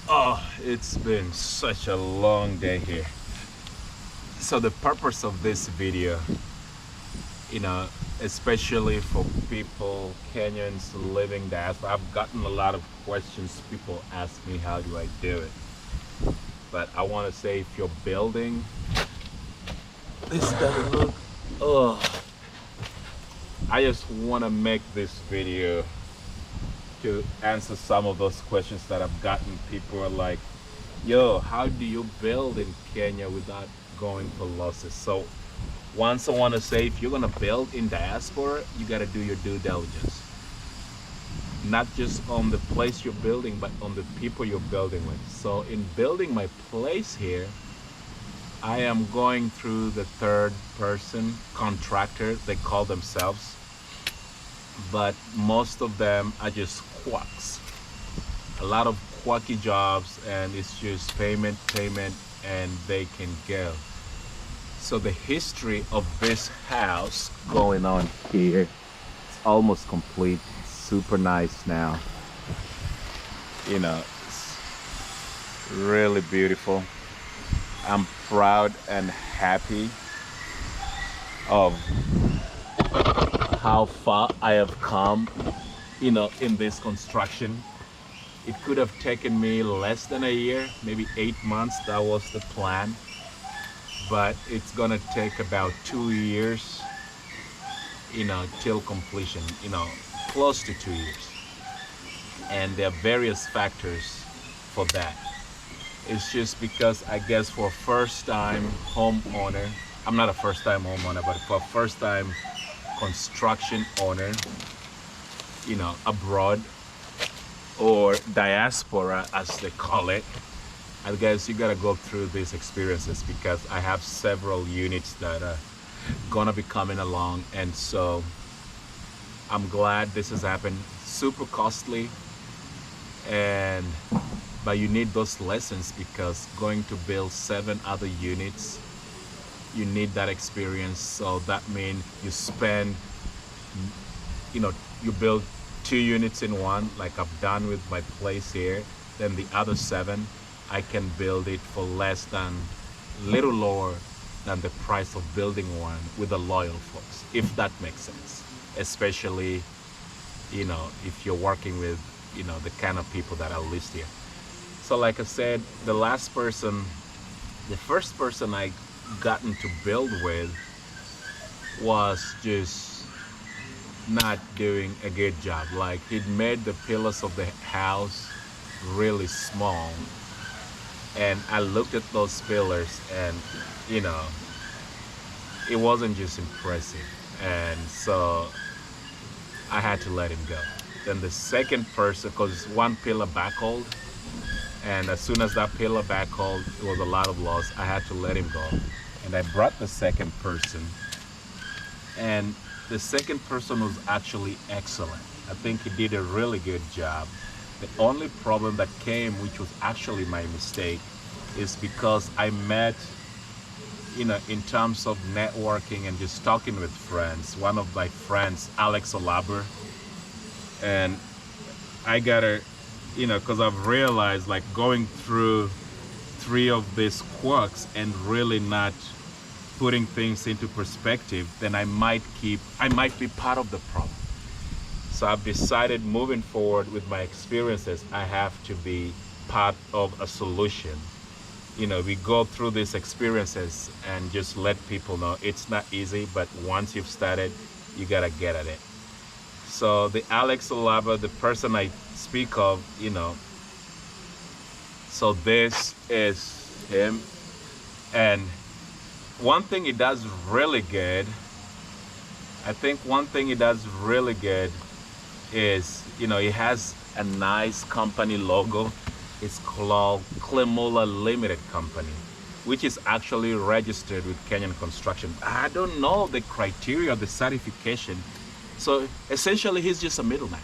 Oh, it's been such a long day here. So the purpose of this video, you know, especially for people, Kenyans living diaspora, I've gotten a lot of questions. People ask me, how do I do it? But I want to say, if you're building, this doesn't look, oh, I just want to make this video to answer some of those questions that I've gotten. People are like, yo, how do you build in Kenya without going for losses? So once I want to say, if you're going to build in diaspora, you got to do your due diligence. Not just on the place you're building, but on the people you're building with. So in building my place here, I am going through the third person contractor, they call themselves. But most of them are just quacks. A lot of quacky jobs, and it's just payment, and they can go. So the history of this house going on here, it's almost complete. Super nice now. You know, it's really beautiful. I'm proud and happy of how far I have come, you know, in this construction. It could have taken me less than a year, maybe 8 months. That was the plan. But it's gonna take about 2 years, you know, till completion, you know, close to 2 years. And there are various factors for that. It's just because, I guess, for a first-time homeowner, I'm not a first-time homeowner, but for a first-time construction owner, you know, abroad or diaspora as they call it, I guess you gotta go through these experiences, because I have several units that are gonna be coming along, and so I'm glad this has happened. Super costly, and but you need those lessons, because going to build 7 other units, you need that experience. So that means you spend, you know, you build 2 units in one, like I've done with my place here. Then the other 7, I can build it for less than, little lower than the price of building one with the loyal folks, if that makes sense. Especially, you know, if you're working with, you know, the kind of people that are listed here. So like I said, the first person I gotten to build with was just not doing a good job. Like, he'd made the pillars of the house really small, and I looked at those pillars, and you know, it wasn't just impressive, and so I had to let him go. Then the second person, because one pillar backhold, and as soon as that pillar backhold, it was a lot of loss. I had to let him go, and I brought the second person, and the second person was actually excellent. I think he did a really good job. The only problem that came, which was actually my mistake, is because I met, you know, in terms of networking and just talking with friends, one of my friends, Alex Olaber, and I gotta, you know, because I've realized, like, going through 3 of these quirks and really not putting things into perspective, then I might be part of the problem. So I've decided, moving forward with my experiences, I have to be part of a solution. You know, we go through these experiences and just let people know it's not easy, but once you've started, you gotta get at it. So the Alex Olava, the person I speak of, you know, so this is him. And one thing he does really good, I think one thing he does really good is, you know, he has a nice company logo. It's called KLEMOLA Limited Company, which is actually registered with Kenyan Construction. I don't know the criteria of the certification. So essentially, he's just a middleman.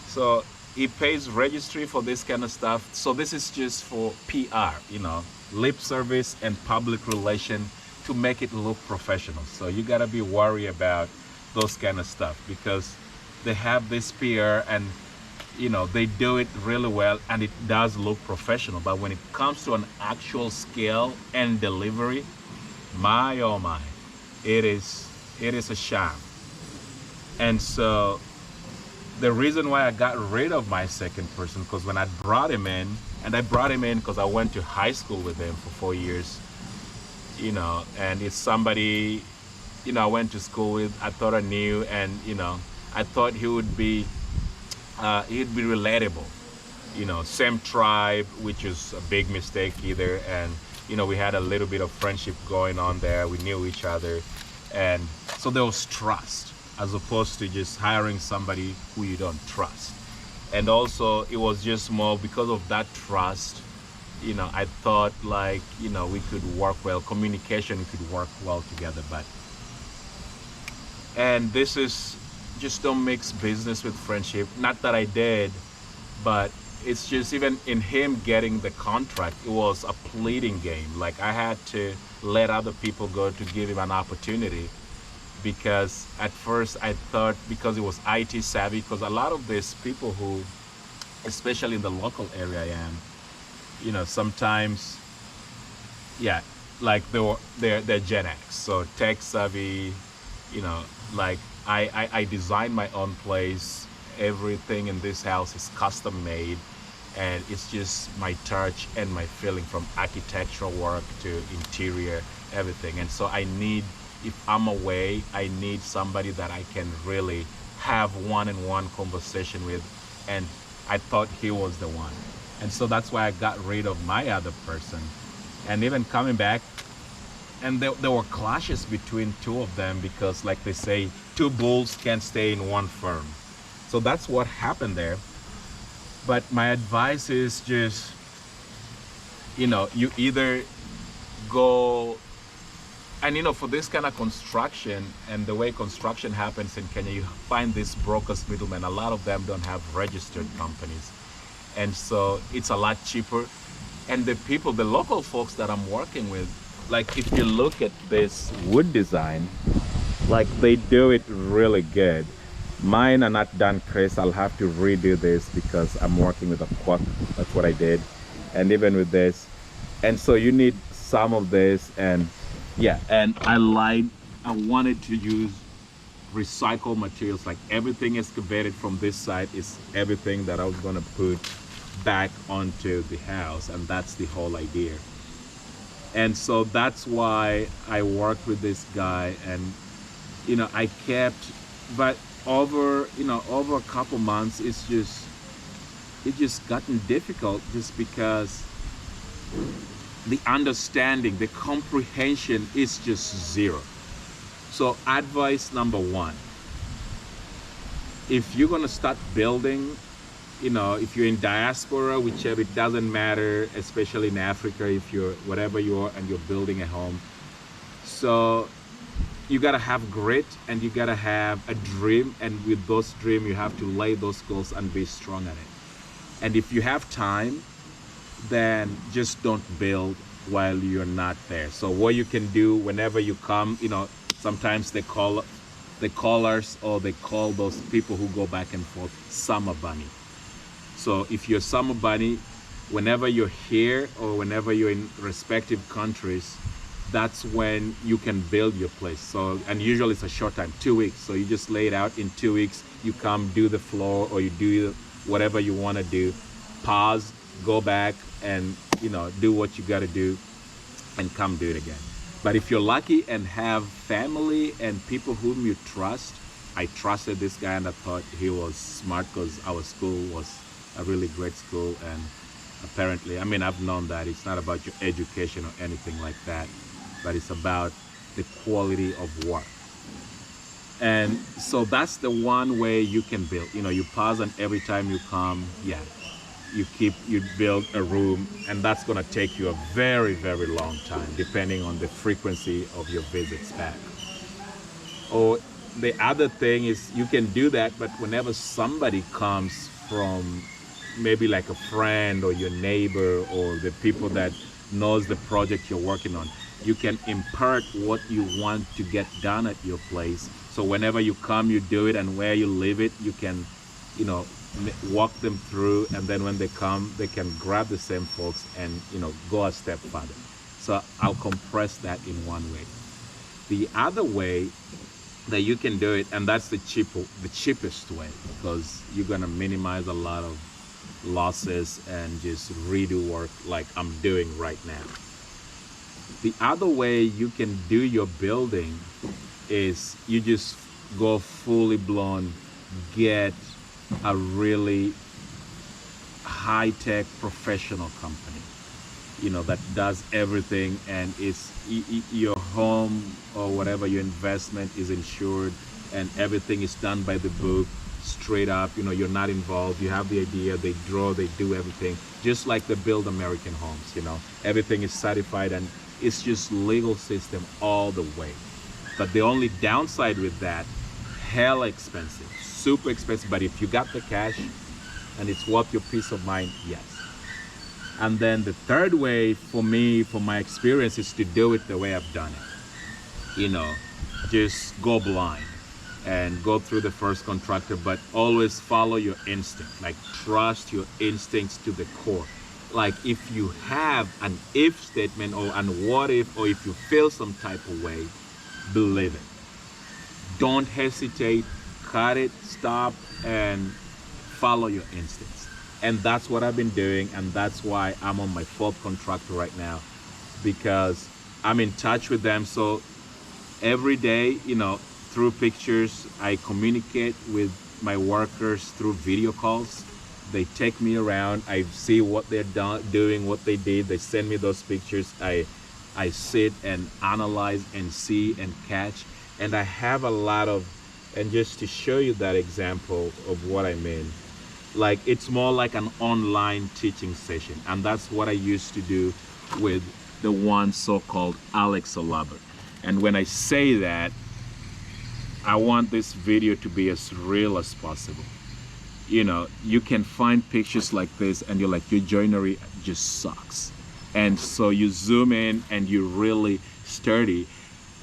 So he pays registry for this kind of stuff. So this is just for PR, you know, lip service and public relation, to make it look professional. So you gotta be worried about those kind of stuff, because they have this PR, and they do it really well and it does look professional. But when it comes to an actual scale and delivery, my oh my, it is a sham. And so the reason why I got rid of my second person, because when I brought him in, and I brought him in because I went to high school with him for 4 years, and it's somebody, I went to school with, I thought I knew, and, I thought he'd be relatable, same tribe, which is a big mistake either. And, we had a little bit of friendship going on there. We knew each other. And so there was trust, as opposed to just hiring somebody who you don't trust. And also it was just more because of that trust, I thought like, we could work well, communication could work well together. And this is, just don't mix business with friendship. Not that I did, but it's just, even in him getting the contract, it was a pleading game. Like, I had to let other people go to give him an opportunity, because at first I thought, because it was IT savvy, because a lot of these people who, especially in the local area I am, sometimes, yeah, like they're Gen X, so tech savvy, like I designed my own place. Everything in this house is custom made, and it's just my touch and my feeling, from architectural work to interior, everything. And so I need, if I'm away, I need somebody that I can really have one-on-one conversation with, and I thought he was the one. And so that's why I got rid of my other person. And even coming back, and there were clashes between two of them, because, like they say, two bulls can't stay in one firm. So that's what happened there. But my advice is just, you either go, and for this kind of construction, and the way construction happens in Kenya, you find these brokers, middlemen. A lot of them don't have registered companies, and so it's a lot cheaper. And the people, the local folks that I'm working with, like, if you look at this wood design, like, they do it really good. Mine are not done, Chris. I'll have to redo this because I'm working with a quack. That's what I did. And even with this, and so you need some of this. And yeah, and I wanted to use recycled materials. Like, everything excavated from this side is everything that I was going to put back onto the house, and that's the whole idea. And so that's why I worked with this guy, and I kept, but over a couple months, it just gotten difficult, just because the understanding, the comprehension is just zero. So advice number one, if you're going to start building, if you're in diaspora, whichever, it doesn't matter, especially in Africa, if you're whatever you are and you're building a home, so you gotta have grit, and you gotta have a dream, and with those dreams you have to lay those goals and be strong at it. And if you have time, then just don't build while you're not there. So what you can do, whenever you come, sometimes they call us, or they call those people who go back and forth, summer bunny. So if you're summer bunny, whenever you're here or whenever you're in respective countries, that's when you can build your place. So, and usually it's a short time, 2 weeks. So you just lay it out in 2 weeks, you come do the floor, or you do whatever you want to do, pause, go back, and do what you got to do, and come do it again. But if you're lucky and have family and people whom you trust, I trusted this guy, and I thought he was smart, because our school was a really great school. And apparently, I've known that it's not about your education or anything like that, but it's about the quality of work. And so that's the one way you can build. You pause, and every time you come, you build a room, and that's going to take you a very, very long time, depending on the frequency of your visits back. Or the other thing is, you can do that, but whenever somebody comes from maybe like a friend or your neighbor or the people that knows the project you're working on, you can impart what you want to get done at your place. So whenever you come, you do it, and where you leave it, you can you know, walk them through, and then when they come, they can grab the same folks and, you know, go a step further. So I'll compress that in one way. The other way that you can do it, and that's the cheapest way, because you're gonna minimize a lot of losses and just redo work like I'm doing right now. The other way you can do your building is you just go fully blown, get a really high-tech professional company, you know, that does everything, and it's your home or whatever your investment is insured, and everything is done by the book, straight up. You know, you're not involved. You have the idea, they draw, they do everything, just like the Build American Homes. You know, everything is certified, and it's just legal system all the way. But the only downside with that, hell expensive, super expensive. But if you got the cash and it's worth your peace of mind, yes. And then the third way for me, from my experience, is to do it the way I've done it. You know, just go blind and go through the first contractor, but always follow your instinct. Like, trust your instincts to the core. Like, if you have an if statement or an what if, or if you feel some type of way, believe it. Don't hesitate, cut it, stop, and follow your instincts. And that's what I've been doing, and that's why I'm on my 4th contractor right now, because I'm in touch with them. So every day, you know, through pictures, I communicate with my workers through video calls. They take me around, I see what they're doing, what they did, they send me those pictures. I sit and analyze and see and catch, and I have a lot of, and just to show you that example of what I mean, like, it's more like an online teaching session, and that's what I used to do with the one so-called Alex Olabert. And when I say that, I want this video to be as real as possible. You know, you can find pictures like this and you're like, your joinery just sucks. And so you zoom in and you really study.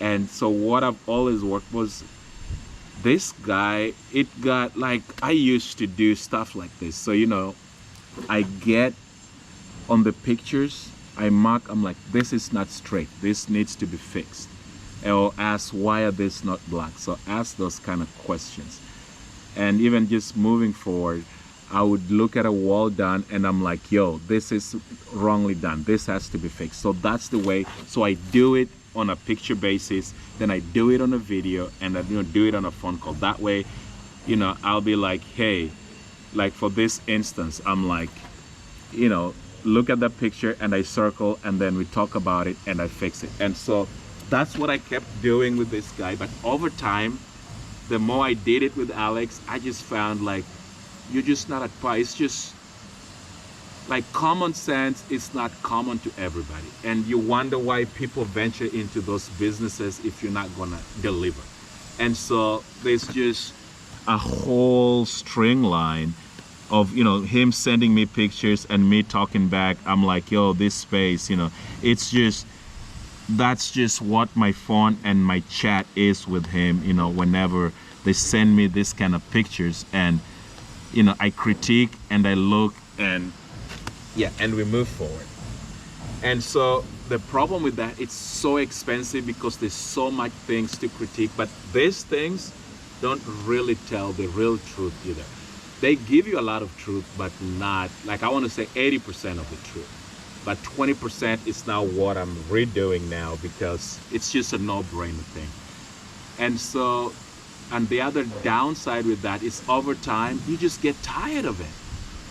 And so what I've always worked was, this guy, it got like, I used to do stuff like this. So, you know, I get on the pictures, I mark, I'm like, this is not straight, this needs to be fixed. Or ask, why are this not black? So ask those kind of questions. And even just moving forward, I would look at a wall done and I'm like, yo, this is wrongly done, this has to be fixed. So that's the way. So I do it on a picture basis, then I do it on a video, and I, you know, do it on a phone call. That way, you know, I'll be like, hey, like for this instance, I'm like, you know, look at that picture, and I circle, and then we talk about it and I fix it. And so that's what I kept doing with this guy. But over time, the more I did it with Alex, I just found, like, you're just not at par. It's just like common sense is not common to everybody. And you wonder why people venture into those businesses if you're not gonna deliver. And so there's just a whole string line of, you know, him sending me pictures and me talking back. I'm like, yo, this space, you know, it's just, that's just what my phone and my chat is with him, you know, whenever they send me this kind of pictures. And, you know, I critique and I look, and yeah, and we move forward. And so the problem with that, it's so expensive because there's so much things to critique, but these things don't really tell the real truth either. They give you a lot of truth, but not, like, I want to say 80% of the truth. But 20% is now what I'm redoing now, because it's just a no-brainer thing. And so, and the other downside with that is, over time, you just get tired of it.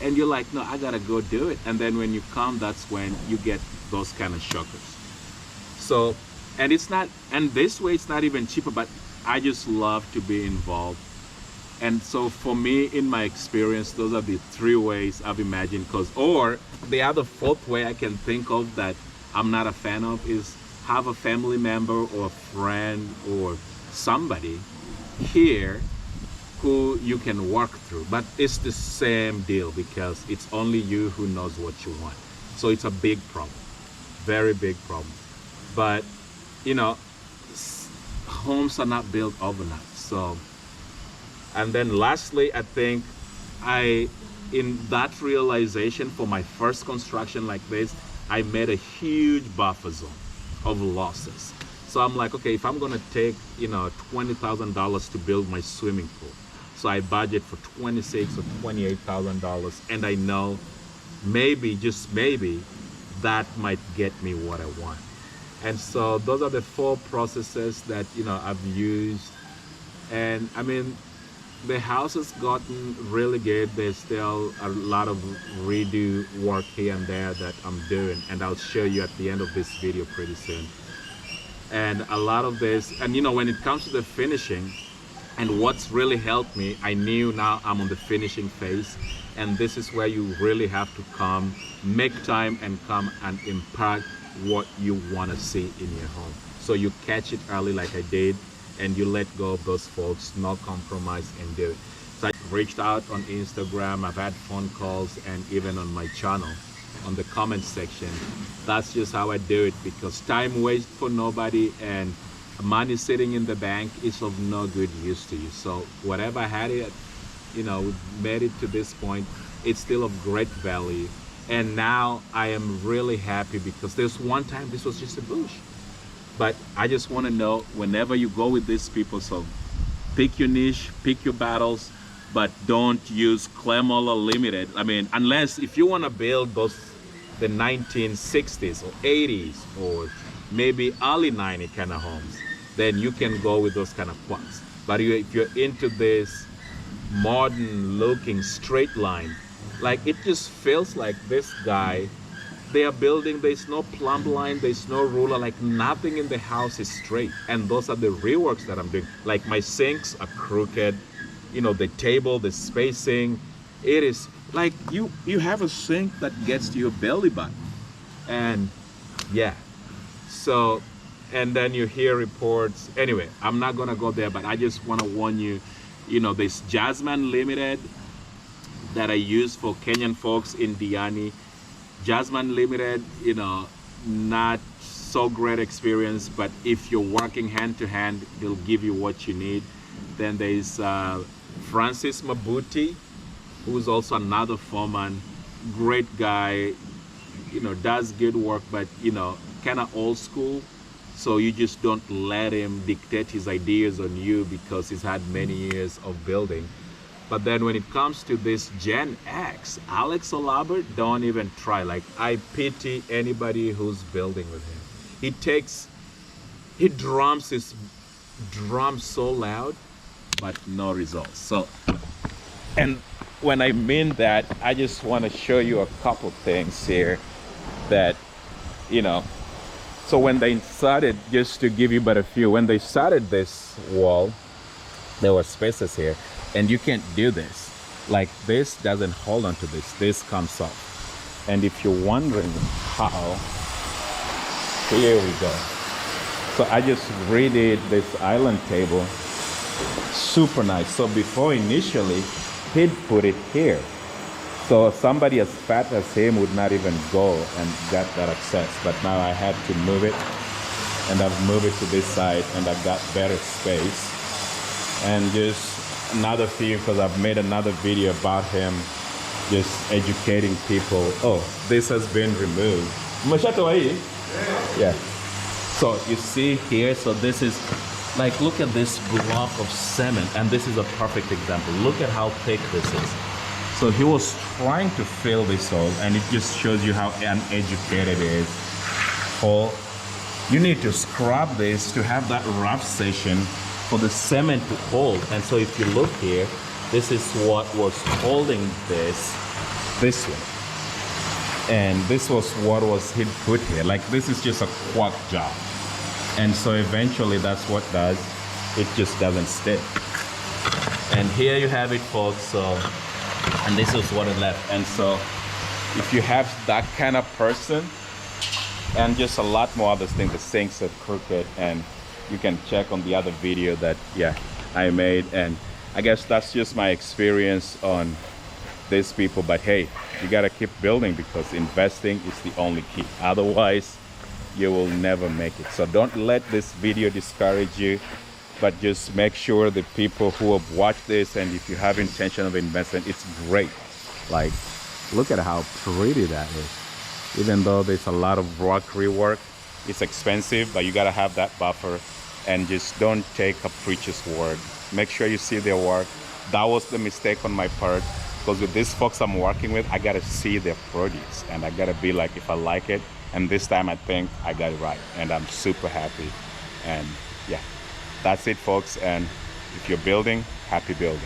And you're like, no, I gotta go do it. And then when you come, that's when you get those kind of shockers. So, and it's not, and this way it's not even cheaper, but I just love to be involved. And so for me, in my experience, those are the 3 ways I've imagined. Because, or the other 4th way I can think of that I'm not a fan of is have a family member or a friend or somebody here who you can work through. But it's the same deal, because it's only you who knows what you want. So it's a big problem, very big problem. But, you know, homes are not built overnight. So, and then lastly, I think in that realization for my first construction like this, I made a huge buffer zone of losses. So I'm like, okay, if I'm gonna take, $20,000 to build my swimming pool, so I budget for $26,000 or $28,000, and I know maybe, just maybe, that might get me what I want. And so those are the 4 processes that I've used. And I mean, the house has gotten really good. There's still a lot of redo work here and there that I'm doing, and I'll show you at the end of this video pretty soon. And a lot of this, and when it comes to the finishing, and what's really helped me, I knew now I'm on the finishing phase, and this is where you really have to come, make time and come and impart what you want to see in your home. So you catch it early like I did, and you let go of those folks, no compromise, and do it. So I reached out on Instagram, I've had phone calls, and even on my channel, on the comment section. That's just how I do it, because time waits for nobody, and money sitting in the bank is of no good use to you. So whatever I had it, made it to this point, it's still of great value. And now I am really happy, because there's one time this was just a bush. But I just want to know, whenever you go with these people, so pick your niche, pick your battles, but don't use KLEMOLA Limited. I mean, unless if you want to build the 1960s or 80s or maybe early 90s kind of homes, then you can go with those kind of quads. But if you're into this modern looking straight line, like it just feels like this guy, they are building, there's no plumb line, there's no ruler, like nothing in the house is straight. And those are the reworks that I'm doing. Like my sinks are crooked, the table, the spacing, it is like you have a sink that gets to your belly button. And yeah, so, and then you hear reports. Anyway, I'm not gonna go there, but I just want to warn you, this Jasmine Limited that I use for Kenyan folks in Diani. Jasmine Limited, not so great experience, but if you're working hand to hand, they'll give you what you need. Then there's Francis Mabuti, who's also another foreman, great guy, does good work, but kind of old school. So you just don't let him dictate his ideas on you, because he's had many years of building. But then when it comes to this Gen X, Alex Olabert, don't even try. Like, I pity anybody who's building with him. He drums his drums so loud, but no results. So, and when I mean that, I just want to show you a couple things here that, so when they started, just to give you but a few, when they started this wall, there were spaces here, and you can't do this. Like, this doesn't hold on to this comes off. And if you're wondering how, here we go. So I just redid this island table, super nice. So before initially, he'd put it here. So somebody as fat as him would not even go and get that access. But now I had to move it, and I've moved it to this side, and I've got better space. And just another few, because I've made another video about him, just educating people. Oh, this has been removed. Yeah. So you see here, so this is, like, look at this block of cement, and this is a perfect example. Look at how thick this is. So he was trying to fill this hole, and it just shows you how uneducated it is. Or you need to scrub this to have that rough section for the cement to hold. And so if you look here, this is what was holding this way. And this was what was he'd put here. Like, this is just a quack job. And so eventually that's what does, it just doesn't stick. And here you have it, folks. So, and this is what it left. And so if you have that kind of person, and just a lot more other things, the sinks are crooked, and you can check on the other video that I made. And I guess that's just my experience on these people. But hey, you gotta keep building, because investing is the only key. Otherwise, you will never make it. So don't let this video discourage you. but just make sure the people who have watched this, and if you have intention of investing, it's great. Like, look at how pretty that is. Even though there's a lot of rockery work, it's expensive, but you gotta have that buffer, and just don't take a preacher's word. Make sure you see their work. That was the mistake on my part, because with these folks I'm working with, I gotta see their produce, and I gotta be like, if I like it, and this time I think I got it right, and I'm super happy. And yeah, that's it, folks. And if you're building, happy building.